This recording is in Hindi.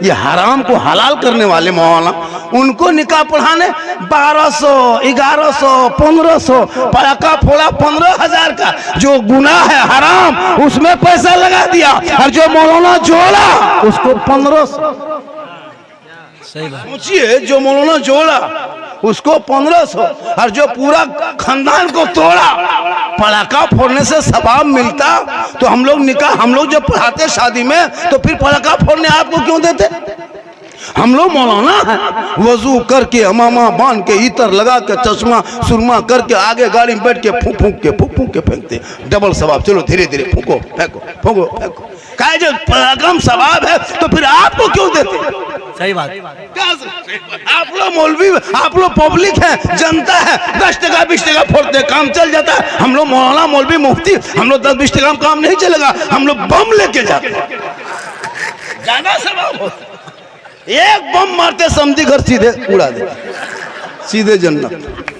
ये हराम को हलाल करने वाले मौलाना, उनको निकाह पढ़ाने 1200, 1100, 1500 पटाखा फोड़ा 15,000 का जो गुनाह है हराम, उसमें पैसा लगा दिया, और जो मौलाना जोड़ा उसको 1500। सोचिए, जो मौलाना जोड़ा उसको 1500, और जो पूरा खानदान को तोड़ा, पटाखा फोड़ने से सवाब मिलता। तो हम लोग जब पढ़ाते शादी में, तो फिर पटाखा फोड़ने आपको क्यों देते? हम लोग मौलाना हैं, वजू करके अमामा बांध के इतर लगा के चश्मा सुरमा करके आगे गाड़ी में बैठ के फूंक के फेंकते, डबल सवाब। चलो धीरे धीरे फूंको फेंको फूंको फेंको, कहे जो कम सवाब है तो फिर आपको क्यों देते? सही बात। आप लोग मौलवी, आप लोग पब्लिक है, जनता है, 10 टका 20 टका फोड़ते काम चल जाता है। हम लोग मौलाना मौलवी मुफ्ती, हम लोग 10-20 टका काम नहीं चलेगा, हम लोग बम लेके जाते हैं, ज्यादा सवाब होता। एक बम मारते समझी घर सीधे उड़ा दे, सीधे जन्नत।